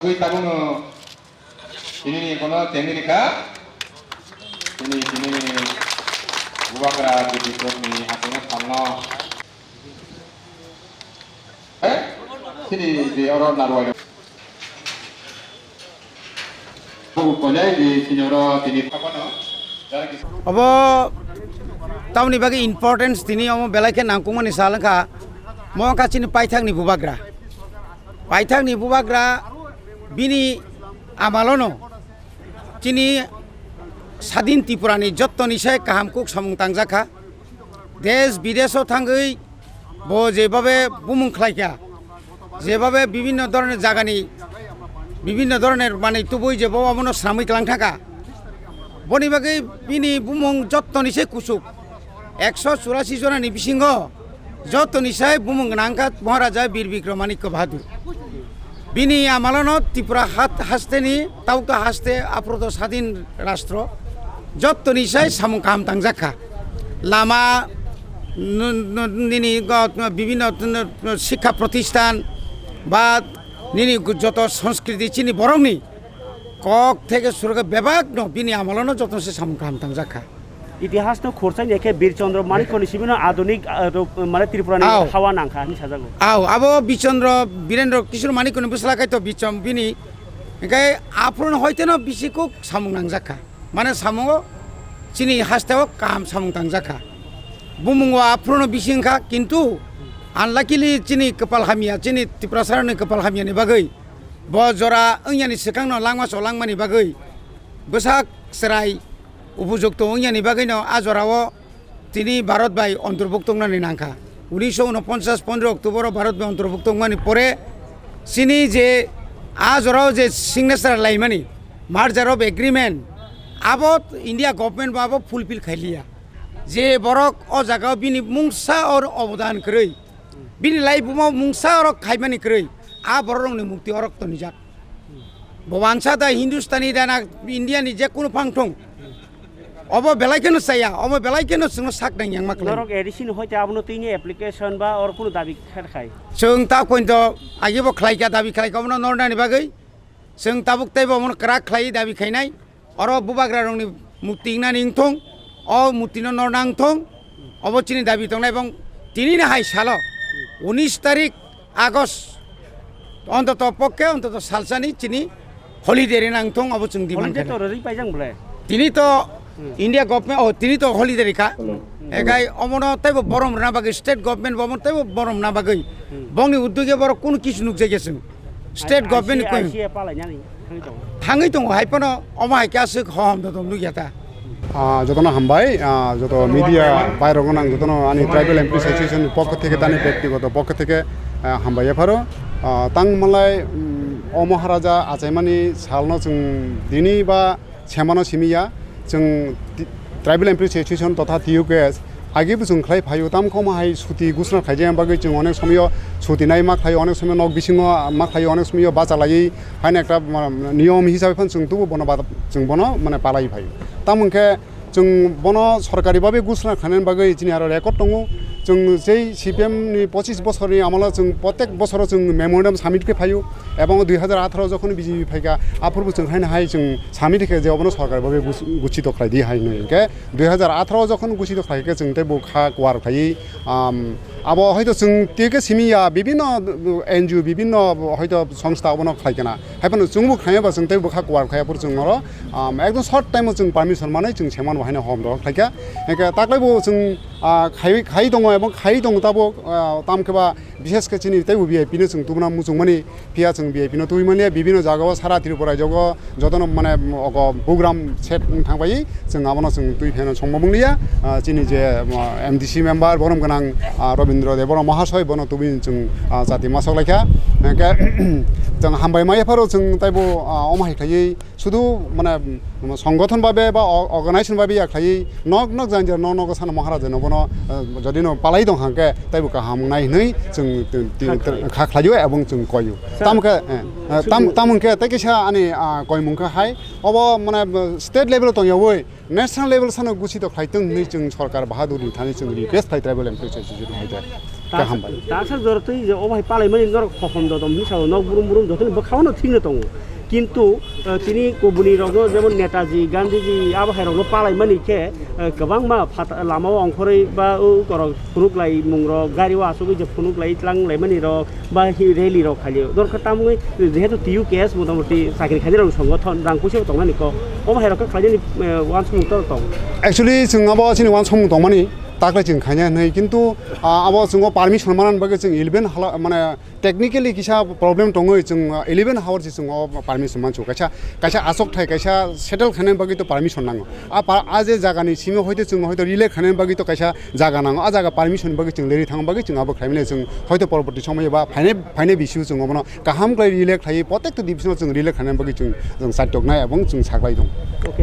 Kui tabung ini kono tenirika ini buakra di ni akhirnya kono sini di orang naruh pokoknya di sini orang ini apa no अब ताउनी बाकी importance दिनी अमो बेलाके नांकुमनि सालंखा मो काचिनि पाइथांनि बुबाग्रा बिनि आमालनो चिनि सादिन त्रिपुरानि जत्तनि साय काहामकुक सामुं तांजाखा देश विदेशो थांगै बो जेबाबे बुमुं खलाइका जेबाबे विभिन्न धरनेर जागानि विभिन्न धरनेर माने तुबुइ जेबो अमनो सामै क्लां थाका बनि बागै बिनि बुमुं जत्तनि साय कुसुक 184 जनानि बिसिंग जत्तनि साय बुमुं गनांखा महाराजा वीर विक्रमादित्य बाहादुर बिनि आमालनो त्रिपुरा हास्तेनि ताउका हास्ते आप्रद स्वाधीन राष्ट्र जत्तनि साय सामुं काहाम तांजाखा लामा निनि विभिन्न शिक्षा प्रतिष्ठान बा निनि जत संस्कृति चिनि बरंनि কক থেকে শুরু করে বিভাগ ন বিনি আমলনো যত সে সামকাম তাংজাখা ইতিহাস ন খরচাই একে বীরচন্দ্র মানিকনি সিবিনো আধুনিক মানে ত্রিপুরানি হাওয়া নাংখা নি সাজাগো আবো বীরচন্দ্র বীরেন্দ্র কিশোর মানিকনি বুসলাকাই তো বিচম বিনি একাই আফরন হইতে ন বিসিকো সামং নাংজাখা মানে সামং চিনি হাস্তাও কাম সামং তাংজাখা বুমুং আফরন বিসিংখা কিন্তু আনলাকিলি চিনি কপাল হামিয়া চিনি ত্রিপুরা সারনি কপাল হামিয়ানি বাগৈ बजरा ओंयानि सिखांनो लांमासो लांमानि बागै बोसाक सेराय उपयुक्त ओंयानि बागैनो आजराव तिनि भारत बाय अंतर्भुक्त नानि नांखा 1949 15 अक्टोबर भारत बाय अंतर्भुक्त मानि परे सिनि जे आजराव जे सिग्नेचार लाइमानि मार्जार अफ एग्रीमेंट आबो इंडिया गवर्नमेंट बाबो फुलफिल खाइलिया जे बरक अ जागाव बिनि मुंसा और अवदान करै बिनि लाइफमाव मुंसा और खाइमानि करै आ बरंनि मुक्ति अरक्त निजाक बवानसा दा हिंदुस्तानी दाना इंडिया नि जे कोनो फांथं अब बेलायकेनो साया अब बेलायकेनो जों साक नाय यांग माखला नरक एडिशन होते आबनो तिनि एप्लिकेशन बा और कोनो दाबि खाय जों ता कोइन्थ आगिबो खलायका दाबि खलायका हमनो नरनानि बागै जों ताबुक ताइबो हमनो क्रा खलाय दाबि खायनाय अर बुबाग्रा रंनि मुक्ति नानि इंथं अ मुक्तिनो नरनांथं अबचिनि दाबि दंनाय এবং तिनिनो हाय सालो 19 तारिख आगस्ट অন্তত পক্ষে অন্তত সালসানি চিনি হলিডে নাংথং অবচুং দিমান তো রই পাইজাং বলে তিনি তো ইন্ডিয়া গভর্নমেন্ট তিনি তো হলিডে রেখা এগাই অমন তাইব বরম না বাগৈ স্টেট গভর্নমেন্ট বমন তাইব বরম না বাগৈ বংনি উদ্যোগে বড় কোন কিছু নুক যাইগেছেন স্টেট গভর্নমেন্ট কই থাঙ্গৈ দङ হাইপন অমাহাইকাসो হম দম নুगियाता যতন হামবাই যত মিডিয়া বাইরে গোনাং যতন আনি ট্রাইবেল এমপি অ্যাসোসিয়েশন পক্ষ থেকে তানি ব্যক্তিগত পক্ষ থেকে হামবাইয়া ফারো तां मलाई अ महाराजा आचाइमानि सालनो जों दिनै बा सेमानो सिमिया जों ट्राइबेल एमपि एसोसिएशन तथा टियुकेएस आगिबो जों खलाय फायो तामखौ माहाय सुति गुसना खायजाया बागै जों अनेक समय सुतिनाय मा खायो अनेक समय नक बिसिङो मा खायो अनेक समय बाचालायै हायना एकटा नियम हिसाबै फन जों तुबो बनो जों बनो माने पालाय फायो तामखे जों बनो सरकारि भाबे गुसना खानायनि बागै दिनै आरो रेकर्ड दङ जों जै सिपिएम नि 25 বছরनि আমলা जों प्रत्येक বছর जों मेमोरेंडम सामिट के फायो এবং 2018 যখন বিজেপি ফাইকা आफोरबो जों हायना हाय जों सामिट के जेवनो सरकार भाबे गुचित खाय दि हाय नके 2018 যখন गुचित खायके जों ते बुखा क्वार खाय आबो हयतो जों तेके सिमिया विभिन्न एनजिओ विभिन्न हयतो संस्था बनो खायकेना हायपन जोंबो खायबा जों ते बुखा क्वार खायफोर जों एकदम सर्ट टाइम जों परमिशन माने जों सेमान बाहायनो हम दं खायका एके ताकलायबो जों खाय दङ এবং খাই दङ ताबो तामकेबा विशेष के चिनि तै वीआईपी ने जों तुमना मुजुं माने पिया जों वीआईपी न तुइ माने विभिन्न जागाव सारा त्रिपुरा जग जतन माने अग प्रोग्राम सेट थांबाय जों आबनो जों तुइ फेन संमबंलिया चिनि जे एमडीसी मेम्बार बरम गनां रविन्द्र देवर महाशय बनो तुबि जों जाति मासलायखा जों हामबाय मायफोरो जों ताइबो अमाय खायै শুধু মানে সংগঠন ভাবে বা অর্গানাইজেশন ভাবে খাই নক নক জানজার ন নক সানা মহারাজ নবন যদি ন পালাই দं হাंके তাইবো কাহামनाय नै जों खाख्लायो এবং जों कयो तामके तामके तैकेसा आनि कयमुंखा हाय अब माने स्टेट लेभेल दंयावै नेशनल लेभेल सानो गुचित खायतों नै जों सरकार बाहादुरनि थानि जों रिक्वेस्ट फाइ ट्राइबेल एमपि एसोसिएशन हायदे ka hambai তাছাড়া জরতই যে ও ভাই পালাইমানি নর খখম দম হিসাব নক বুরুম বুরুম যতনি বখাওনো থিংনো দङ কিন্তু তিনি কবুনি রগ যেমন নেতাজি গান্ধীজি আবহাই রগ পালাইমানি কে गोबां मा लामाव अंखरै बा कर फुनुकलाय मुंग्र गारियाव आसुगै जे फुनुकलाय लांलायमानि रक बा रेलि रक खालि दरखा तामुगै जेहेतु टियु केस मोटामोटी साख्रि खालि रं संगठन रांखौसेव दंनानिखौ अबहाय रक खालि वान समुतर दं एक्चुअली जों अब सिनि वान सम दंमानि ताकले जों खायनो नै किन्तु अब जों पारमिसन मानन बागै जों 11 माने टेक्निकली किसा प्रॉब्लम दङ जों 11 हावर जों पारमिसन मानसु कायसा आसक थाय कायसा सेटल खाने बागै तो पारमिसन नांगौ आ जे जागानि सिङाव हयतो जों हयतो रिले खाने बागै तो कायसा जागा नांगौ आ जागा पारमिसन बागै जों लेरि थां बागै जों अब खायमिले जों हयतो परबर्ती समय बा फाइने बिसु जों अबनो गाहाम क्लाय रिले थायो प्रत्येक डिभिजनाव जों रिले खाने बागै जों साइटकनाय एबं जों साग्लाय दं